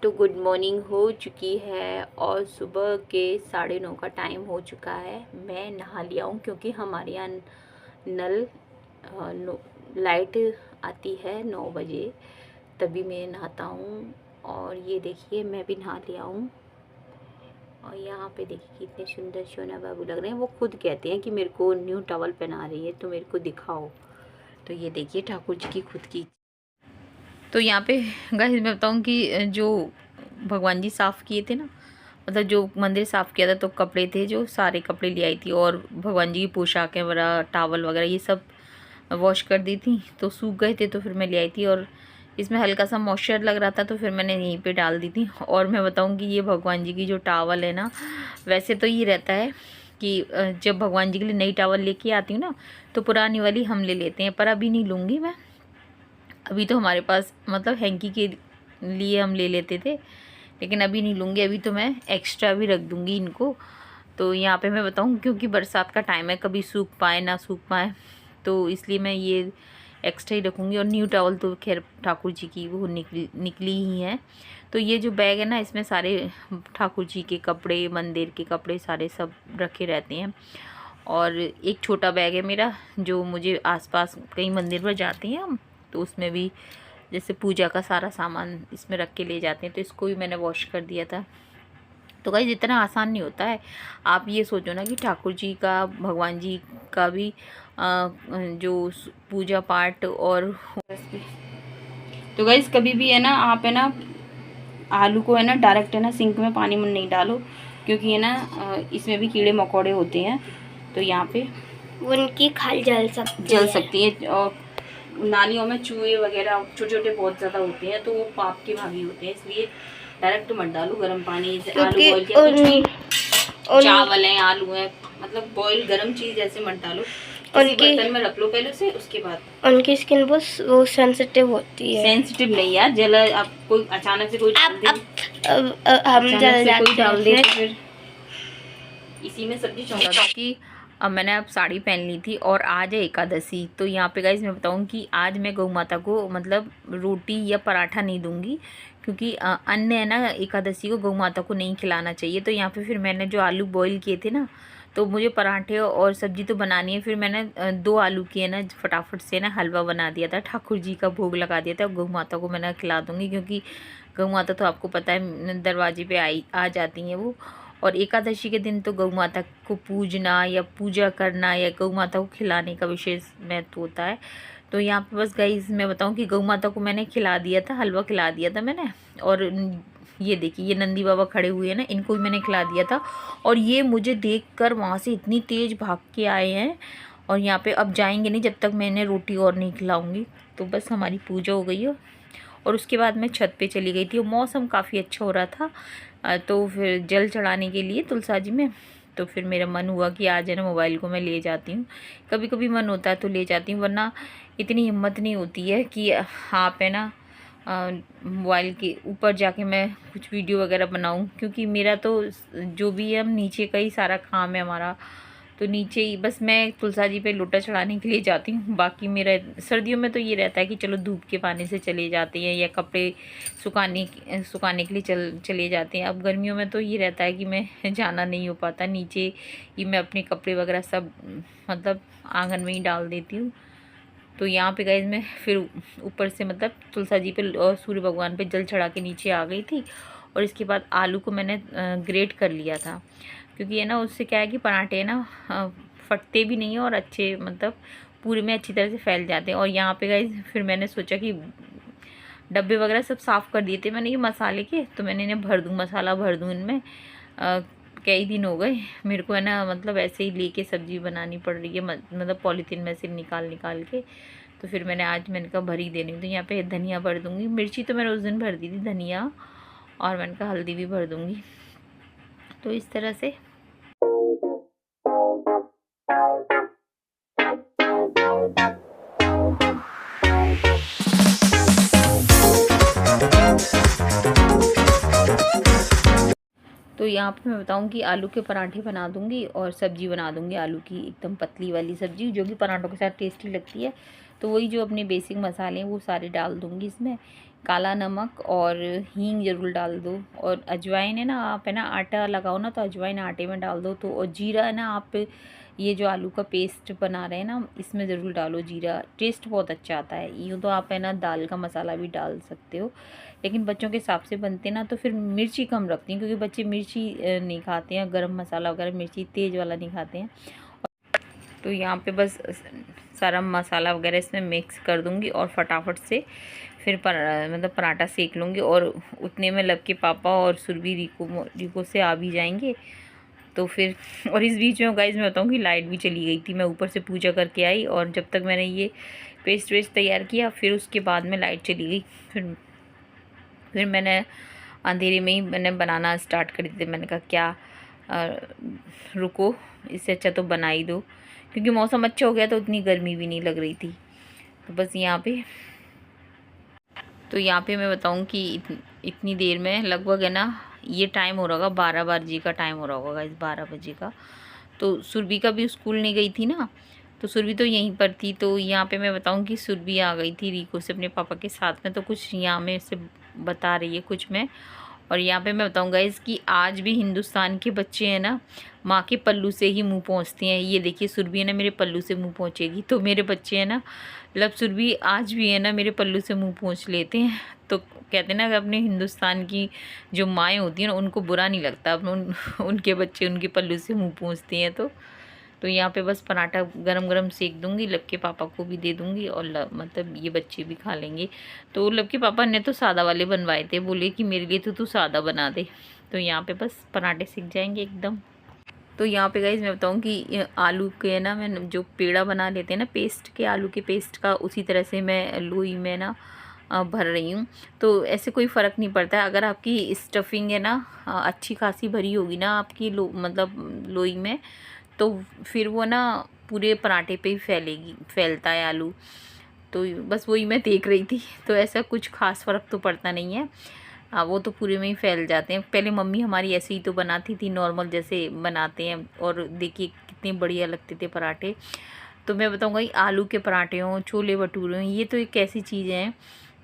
तो good morning हो चुकी है और सुबह के 9:30 का टाइम हो चुका है। मैं नहा लिया हूँ क्योंकि हमारे यहाँ नल लाइट आती है 9 बजे, तभी मैं नहाता हूँ। और ये देखिए मैं भी नहा लिया हूँ। और यहाँ पे देखिए कितने सुंदर सोना बाबू लग रहे हैं। वो खुद कहते हैं कि मेरे को न्यू टॉवल पहना रही है तो मेरे को दिखाओ। तो ये देखिए ठाकुर जी की खुद की। तो यहाँ पे गाइस मैं बताऊँ कि जो भगवान जी साफ़ किए थे ना, मतलब जो मंदिर साफ़ किया था, तो कपड़े थे जो सारे कपड़े ले आई थी और भगवान जी की पोशाकें वगैरह टावल वगैरह ये सब वॉश कर दी थी। तो सूख गए थे तो फिर मैं ले आई थी और इसमें हल्का सा मॉइस्चर लग रहा था तो फिर मैंने यहीं पे डाल दी थी। और मैं बताऊँ कि ये भगवान जी की जो टावल है ना, वैसे तो ये रहता है कि जब भगवान जी के लिए नई टावल लेके आती हूँ ना तो पुरानी वाली हम ले लेते हैं, पर अभी नहीं लूँगी मैं। अभी तो हमारे पास मतलब हैंकी के लिए हम ले लेते थे, लेकिन अभी नहीं लूँगी। अभी तो मैं एक्स्ट्रा भी रख दूँगी इनको। तो यहाँ पे मैं बताऊँ क्योंकि बरसात का टाइम है, कभी सूख पाए ना सूख पाए, तो इसलिए मैं ये एक्स्ट्रा ही रखूँगी। और न्यू टॉवल तो खैर ठाकुर जी की वो निकली ही है। तो ये जो बैग है ना, इसमें सारे ठाकुर जी के कपड़े, मंदिर के कपड़े सारे सब रखे रहते हैं। और एक छोटा बैग है मेरा जो मुझे आसपास कई मंदिर पर जाते हैं हम, तो उसमें भी जैसे पूजा का सारा सामान इसमें रख के ले जाते हैं, तो इसको भी मैंने वॉश कर दिया था। तो गाइस इतना आसान नहीं होता है। आप ये सोचो ना कि ठाकुर जी का, भगवान जी का भी जो पूजा पाठ और तो गाइस कभी भी है ना, आप है ना आलू को है ना डायरेक्ट है ना सिंक में पानी में नहीं डालो, क्योंकि है ना इसमें भी कीड़े मकोड़े होते हैं। तो यहाँ पे उनकी खाल जल सकती है। और नालियों में चूहे वगैरह छोटे छोटे बहुत ज़्यादा होते हैं, तो वो पाप के भागी होते हैं, इसलिए डायरेक्ट मत डालो गर्म पानी से। आलू बॉयल किया, कुछ भी चावल है, आलू है, मतलब बॉयल गर्म चीज़ ऐसे मत डालो। उनकी बर्तन में रख लो पहले से, उसके बाद। उनकी स्किन वो सेंसिटिव होती है। सेंसिटिव नहीं यार, जल आप कोई अचानक से कोई हम जल जाते हैं फिर इसी में सब्जी चौंका कि अब मैंने अब साड़ी पहन ली थी और आज है एकादशी। तो यहाँ पे गाइस मैं बताऊँ कि आज मैं गौ माता को मतलब रोटी या पराठा नहीं दूंगी, क्योंकि अन्न है ना एकादशी को गौ माता को नहीं खिलाना चाहिए। तो यहाँ पे फिर मैंने जो आलू बॉईल किए थे ना, तो मुझे पराठे और सब्जी तो बनानी है, फिर मैंने 2 आलू की है ना फटाफट से ना हलवा बना दिया था, ठाकुर जी का भोग लगा दिया था। गौ माता को मैंने खिला दूँगी, क्योंकि गौ माता तो आपको पता है दरवाजे पे आ जाती हैं वो। और एकादशी के दिन तो गौ माता को पूजना या पूजा करना या गौ माता को खिलाने का विशेष महत्व होता है। तो यहाँ पे बस गाइस मैं बताऊँ कि गौ माता को मैंने खिला दिया था, हलवा खिला दिया था मैंने। और ये देखिए ये नंदी बाबा खड़े हुए हैं ना, इनको भी मैंने खिला दिया था। और ये मुझे देखकर वहाँ से इतनी तेज़ भाग के आए हैं, और यहाँ पे अब जाएंगे नहीं जब तक मैं इन्हें रोटी और नहीं खिलाऊँगी। तो बस हमारी पूजा हो गई है और उसके बाद मैं छत पे चली गई थी और मौसम काफ़ी अच्छा हो रहा था। तो फिर जल चढ़ाने के लिए तुलसा जी में, तो फिर मेरा मन हुआ कि आज है ना मोबाइल को मैं ले जाती हूँ। कभी कभी मन होता है तो ले जाती हूँ, वरना इतनी हिम्मत नहीं होती है कि आप है ना मोबाइल के ऊपर जाके मैं कुछ वीडियो वगैरह बनाऊँ, क्योंकि मेरा तो जो भी है हम नीचे का ही सारा काम है हमारा। तो नीचे ही बस मैं तुलसा जी पे लोटा चढ़ाने के लिए जाती हूँ। बाकी मेरा सर्दियों में तो ये रहता है कि चलो धूप के पानी से चले जाते हैं या कपड़े सुखाने के लिए चले जाते हैं। अब गर्मियों में तो ये रहता है कि मैं जाना नहीं हो पाता, नीचे ही मैं अपने कपड़े वगैरह सब मतलब आंगन में ही डाल देती हूँ। तो यहाँ पे गाइस मैं फिर ऊपर से मतलब तुलसा जी पे और सूर्य भगवान पे जल चढ़ा के नीचे आ गई थी। और इसके बाद आलू को मैंने ग्रेट कर लिया था, क्योंकि ये ना उससे क्या है कि पराठे ना फटते भी नहीं है और अच्छे मतलब पूरे में अच्छी तरह से फैल जाते हैं। और यहाँ पे गाइस फिर मैंने सोचा कि डब्बे वगैरह सब साफ़ कर दिए थे मैंने ये मसाले के, तो मैंने इन्हें भर दूँ, मसाला भर दूँ इनमें। कई दिन हो गए मेरे को है ना मतलब ऐसे ही लेके सब्ज़ी बनानी पड़ रही है, मतलब पॉलीथीन में से निकाल के। तो फिर मैंने कहा भर ही देनी। तो यहाँ पे धनिया भर दूँगी, मिर्ची तो मैंने उस दिन भर दी थी धनिया, और मैंने कहा हल्दी भी भर दूँगी। तो इस तरह से तो यहाँ पे मैं बताऊँ कि आलू के पराठे बना दूँगी और सब्ज़ी बना दूँगी आलू की, एकदम पतली वाली सब्ज़ी जो कि पराठों के साथ टेस्टी लगती है। तो वही जो अपने बेसिक मसाले हैं वो सारे डाल दूँगी इसमें। काला नमक और हींग ज़रूर डाल दो, और अजवाइन है ना, आप है ना आटा लगाओ ना तो अजवाइन आटे में डाल दो। तो और जीरा है ना, आप ये जो आलू का पेस्ट बना रहे हैं ना इसमें ज़रूर डालो जीरा, टेस्ट बहुत अच्छा आता है। यूँ तो आप है ना दाल का मसाला भी डाल सकते हो, लेकिन बच्चों के हिसाब से बनते ना तो फिर मिर्ची कम रखती हैं, क्योंकि बच्चे मिर्ची नहीं खाते हैं, गरम मसाला वगैरह मिर्ची तेज़ वाला नहीं खाते हैं। तो यहाँ पे बस सारा मसाला वगैरह इसमें मिक्स कर दूँगी और फटाफट से फिर मतलब पराठा सेक लूँगी। और उतने में लब के पापा और सुरभि रिको से आ भी जाएंगे। तो फिर और इस बीच में गाइस मैं बताऊँ कि लाइट भी चली गई थी। मैं ऊपर से पूजा करके आई और जब तक मैंने ये पेस्ट वेस्ट तैयार किया फिर उसके बाद में लाइट चली गई। फिर मैंने अंधेरे में ही मैंने बनाना स्टार्ट कर दी थी। मैंने कहा क्या रुको, इससे अच्छा तो बना ही दो, क्योंकि मौसम अच्छा हो गया तो उतनी गर्मी भी नहीं लग रही थी। तो बस यहाँ पे मैं बताऊँ कि इतनी देर में लगभग है ना ये टाइम हो रहा होगा 12 बजे का टाइम हो रहा होगा इस 12 बजे का। तो सुरभि का भी स्कूल नहीं गई थी ना, तो सुरभि तो यहीं पर थी। तो यहाँ पे मैं बताऊँ कि सुरभि आ गई थी रिको से अपने पापा के साथ में। तो कुछ यहाँ में से बता रही है कुछ में। और यहाँ पे मैं बताऊँगा इसकी आज भी हिंदुस्तान के बच्चे हैं ना माँ के पल्लू से ही मुंह पोंछते हैं। ये देखिए सुरभि है ना मेरे पल्लू से मुंह पोंछेगी, तो मेरे बच्चे हैं ना मतलब सुरभि आज भी है ना मेरे पल्लू से मुंह पोंछ लेते हैं। तो कहते हैं ना कि अपने हिंदुस्तान की जो माएँ होती हैं ना उनको बुरा नहीं लगता अपने उनके बच्चे उनके पल्लू से मुँह पोंछते हैं। तो यहाँ पे बस पराठा गरम गरम सेक दूंगी, लब के पापा को भी दे दूंगी और मतलब ये बच्चे भी खा लेंगे। तो लब के पापा ने तो सादा वाले बनवाए थे, बोले कि मेरे लिए तो तू सादा बना दे। तो यहाँ पे बस पराठे सीख जाएंगे एकदम। तो यहाँ पे गाइज मैं बताऊँ कि आलू के ना मैं जो पेड़ा बना लेते हैं ना पेस्ट के, आलू के पेस्ट का, उसी तरह से मैं लोई में ना भर रही हूँ। तो ऐसे कोई फ़र्क नहीं पड़ता है अगर आपकी स्टफिंग है ना अच्छी खासी भरी होगी ना आपकी मतलब लोई में, तो फिर वो ना पूरे पराठे पे ही फैलता है आलू। तो बस वही मैं देख रही थी। तो ऐसा कुछ खास फ़र्क तो पड़ता नहीं है, वो तो पूरे में ही फैल जाते हैं। पहले मम्मी हमारी ऐसे ही तो बनाती थी, नॉर्मल जैसे बनाते हैं, और देखिए कितने बढ़िया लगते थे पराठे। तो मैं बताऊँगा ये आलू के पराठे हों, छोले भटूरे हों, ये तो एक ऐसी चीज़ है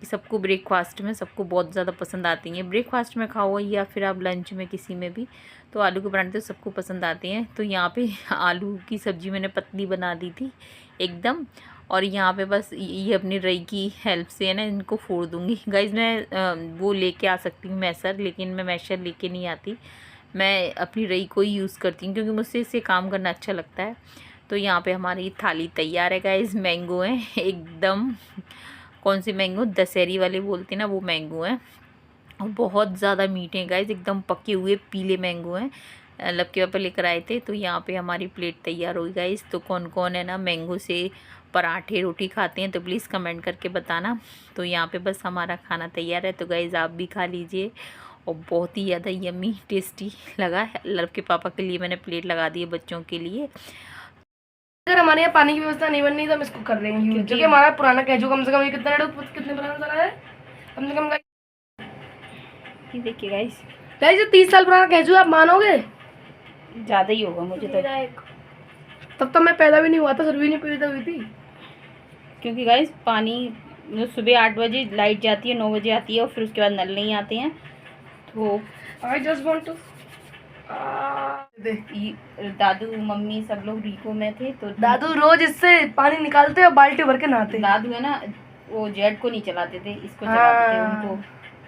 कि सबको ब्रेकफास्ट में सबको बहुत ज़्यादा पसंद आती हैं। ब्रेकफास्ट में खाओ या फिर आप लंच में किसी में भी, तो आलू के पराठे तो सबको पसंद आते हैं। तो यहाँ पे आलू की सब्ज़ी मैंने पतली बना दी थी एकदम। और यहाँ पे बस ये अपनी रई की हेल्प से है ना इनको फोड़ दूँगी। गाइज़ मैं वो लेके आ सकती हूँ मैशर, लेकिन मैं मैशर लेके नहीं आती, मैं अपनी रई को ही यूज़ करती हूँ, क्योंकि मुझसे इससे काम करना अच्छा लगता है। तो यहाँ पे हमारी थाली तैयार है गाइज़। मैंगो हैं एकदम, कौन से मैंगो, दशहरी वाले बोलते हैं ना, वो मैंगो हैं और बहुत ज़्यादा मीठे हैं गाइज़, एकदम पके हुए पीले मैंगो हैं। लब के पापा लेकर आए थे। तो यहाँ पे हमारी प्लेट तैयार हो गई गाइज़। तो कौन कौन है ना मैंगो से पराठे रोटी खाते हैं तो प्लीज़ कमेंट करके बताना। तो यहाँ पे बस हमारा खाना तैयार है, तो गाइज़ आप भी खा लीजिए। और बहुत ही ज़्यादा यम्मी टेस्टी लगा है। लब के पापा के लिए मैंने प्लेट लगा दी है, बच्चों के लिए। अगर हमारे यहाँ पानी की व्यवस्था नहीं बननी तो हम इसको कर रहे हैं, क्योंकि हमारा पुराना कैजू कम से कम ये कितने पुराना साला है, कम से कम ये देखिए गाइस, ये 30 साल पुराना कैजू है, आप मानोगे? ज़्यादा ही होगा मुझे तो। तब तो मैं पैदा भी नहीं हुआ था, सुरभि नहीं पैदा हुई थी। क्योंकि गाइस पानी सुबह 8 बजे लाइट जाती है, 9 बजे आती है और फिर उसके बाद नल नहीं आते हैं। तो आई जस्ट वांट टू दादू मम्मी सब लोग रिको में थे, तो दादू रोज इससे पानी निकालते और बाल्टी भर के नहाते। दादू है ना वो जेट को नहीं चलाते थे, इसको चलाते थे। उनको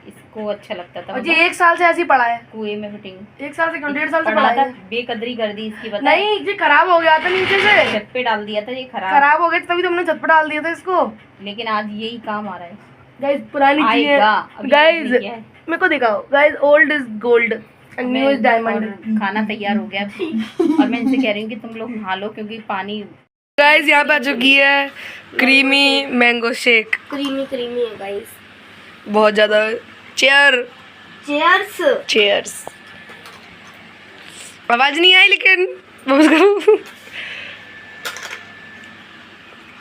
इसको अच्छा लगता था। और ये 1 साल से ऐसे ही पड़ा है कुएं में फिटिंग, 1 साल से 1.5 साल से पड़ा है। बेकदरी कर दी इसकी, पता नहीं ये खराब हो गया था नीचे से, छत पे डाल दिया था, ये खराब हो गया तभी तो हमने छत पे डाल दिया था इसको। लेकिन आज यही काम आ रहा है गाइस, पुरानी चीज है गाइस, मेरे को दिखाओ guys, old is gold and new is diamond. खाना तैयार हो गया और मैं इनसे कह रही हूँ कि तुम लोग नहा लो, क्योंकि पानी। गाइस यहाँ पे आ चुकी है क्रीमी मैंगो शेक, क्रीमी है गाइस, बहुत ज्यादा। चीयर्स। चीयर्स। आवाज नहीं आई लेकिन बस करो।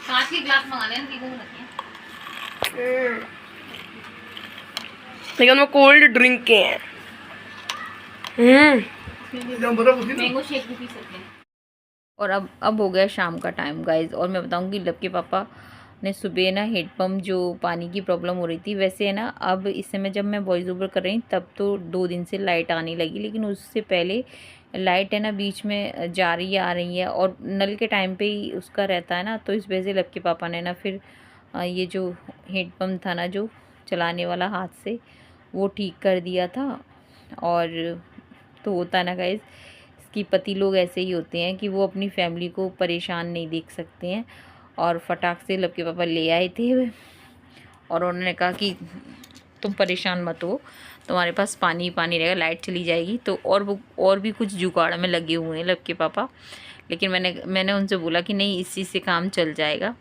कांच के ग्लास मंगा लें, इनकी घूम रखी है। लेकिन वो कोल्ड ड्रिंक के हैं। मैंगो शेक भी पी सकते हैं। और अब हो गया शाम का टाइम गाइज, और मैं बताऊंगी लब के पापा ने सुबह ना हेडपम्प जो पानी की प्रॉब्लम हो रही थी, वैसे है ना अब इस समय जब मैं वॉइस ओवर कर रही तब तो 2 दिन से लाइट आने लगी, लेकिन उससे पहले लाइट है ना बीच में जा रही है आ रही है, और नल के टाइम पे ही उसका रहता है ना, तो इस वजह से लक्की पापा ने ना फिर ये जो हेडपम्प था ना जो चलाने वाला हाथ से, वो ठीक कर दिया था। और तो होता है ना गाइस कि पति लोग ऐसे ही होते हैं कि वो अपनी फैमिली को परेशान नहीं देख सकते हैं। और फटाक से लक्की पापा ले आए थे और उन्होंने कहा कि तुम परेशान मत हो, तुम्हारे पास पानी पानी रहेगा, लाइट चली जाएगी तो और वो और भी कुछ जुगाड़ में लगे हुए हैं लक्की पापा। लेकिन मैंने उनसे बोला कि नहीं, इस चीज़ से काम चल जाएगा,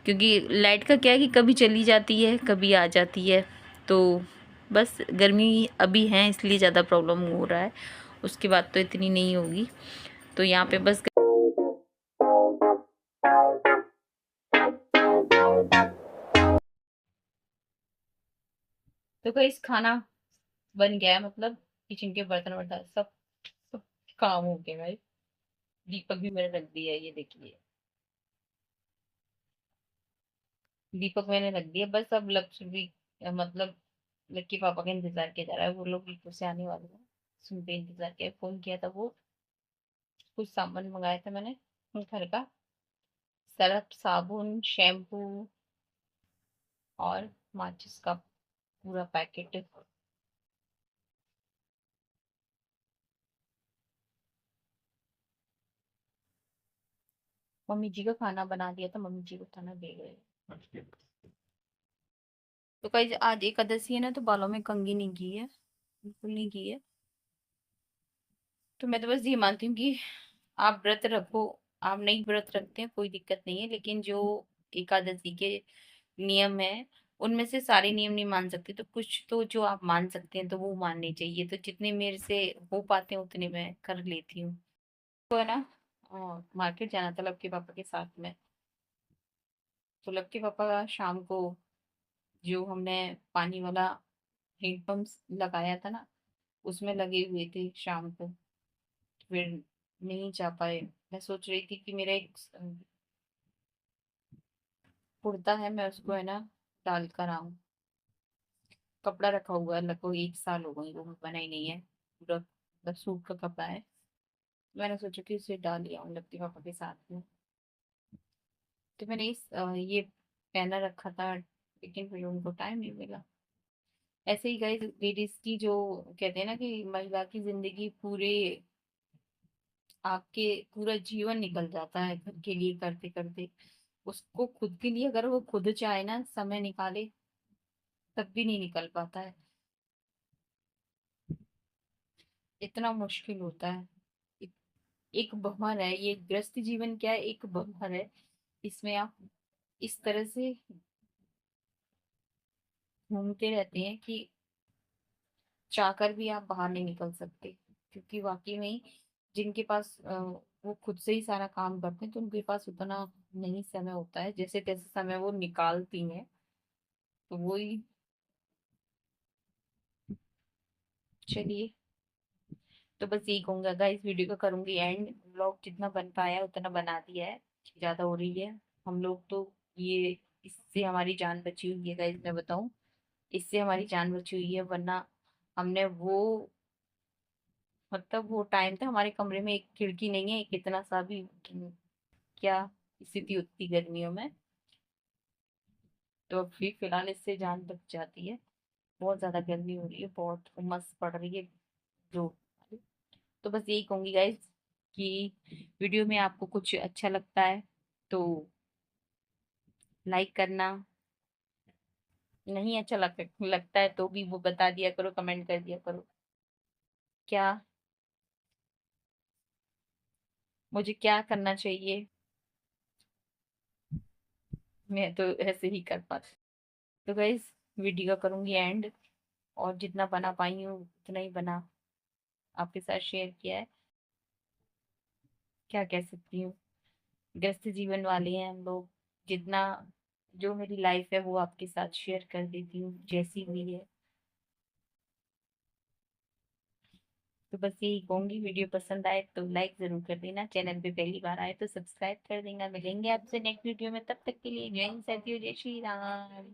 क्योंकि लाइट का क्या है कि कभी चली जाती है कभी आ जाती है, तो बस गर्मी अभी है इसलिए ज़्यादा प्रॉब्लम हो रहा है, उसके बाद तो इतनी नहीं होगी। तो यहाँ पे बस तो गाइस खाना बन गया है, मतलब किचन के बर्तन वर्तन सब सब काम हो गया गाइस। दीपक भी मैंने रख दिया है, ये देखिए दीपक मैंने रख दिया। बस अब लक्ष्य भी मतलब लक्की पापा का इंतजार किया जा रहा है, वो लोग यूट्यूब से आने वाले हैं, सुनते इंतजार किया, फोन किया था, वो कुछ सामान मंगाया था मैंने घर का, सर्फ साबुन शैम्पू और माचिस का पूरा पैकेट। मम्मी जी का खाना बना दिया था, मम्मी जी को खाना दे गए। तो कई आज एकादशी है ना, तो बालों में कंघी नहीं की है, बिल्कुल नहीं की है। तो मैं तो बस ये मानती हूँ कि आप व्रत रखो, आप नहीं व्रत रखते हैं कोई दिक्कत नहीं है, लेकिन जो एकादशी के नियम है उनमें से सारे नियम नहीं मान सकते, तो कुछ तो जो आप मान सकते हैं तो वो मानने चाहिए। तो जितने मेरे से हो पाते हैं उतने मैं कर लेती हूँ। तो है ना मार्केट जाना था लव के पापा के साथ में, तो लव के पापा शाम को जो हमने पानी वाला हैंडपंप लगाया था ना, उसमें लगे हुए थे शाम को, फिर नहीं जा पाए। मैं सोच रही थी कि मेरा एक कुर्ता है, मैं उसको है ना डाल कर आऊं, कपड़ा रखा हुआ है, लगभग 1 साल हो गई वो बना ही नहीं है, पूरा मतलब सूट का कपड़ा है। मैंने सोचा कि उसे डाल लिया हूँ लगती पापा के साथ में। तो मैंने ये पहना रखा था, लेकिन फिर उनको टाइम नहीं मिला। ऐसे ही गाइस लेडीज की जो कहते हैं ना कि महिला की जिंदगी पूरे आपके पूरा जीवन निकल जाता है घर के लिए करते करते, उसको खुद के लिए अगर वो खुद चाहे ना समय निकाले तब भी नहीं निकल पाता है, इतना मुश्किल होता है। एक भंवर है ये गृहस्थ जीवन, क्या है, एक भंवर है, इसमें आप इस तरह से घूमते रहते हैं कि चाहकर भी आप बाहर नहीं निकल सकते। क्योंकि वाकई में ही जिनके पास वो खुद से ही सारा काम करते हैं तो उनके पास उतना नहीं समय होता है, जैसे तैसे समय वो निकालती हैं। तो वही, चलिए, तो बस यही कहूंगा गाइस, वीडियो को करूंगी एंड, व्लॉग जितना बन पाया उतना बना दिया है, ज्यादा हो रही है हम लोग तो, ये इससे हमारी जान बची हुई है गाइस, मैं बताऊं, इससे हमारी जान बची हुई है, वरना हमने वो मतलब वो टाइम था हमारे कमरे में एक खिड़की नहीं है, कितना सा भी क्या स्थिति होती गर्मियों में, तो अभी फिलहाल इससे जान बच जाती है। बहुत ज्यादा गर्मी हो रही है, बहुत उमस पड़ रही है जो। तो बस यही कहूंगी गाइज कि वीडियो में आपको कुछ अच्छा लगता है तो लाइक करना, नहीं अच्छा लगता है तो भी वो बता दिया करो, कमेंट कर दिया करो क्या मुझे क्या करना चाहिए, मैं तो ऐसे ही कर पाती। तो गाइज वीडियो का करूंगी एंड, और जितना बना पाई हूँ उतना ही बना आपके साथ शेयर किया है, क्या कह सकती हूँ, व्यस्त जीवन वाले हैं हम लोग, जितना जो मेरी लाइफ है वो आपके साथ शेयर कर देती हूँ जैसी भी है। तो बस यही कहूंगी, वीडियो पसंद आए तो लाइक जरूर कर देना, चैनल पे पहली बार आए तो सब्सक्राइब कर देना। मिलेंगे आपसे नेक्स्ट वीडियो में, तब तक के लिए जय हिंद, जय श्री राम।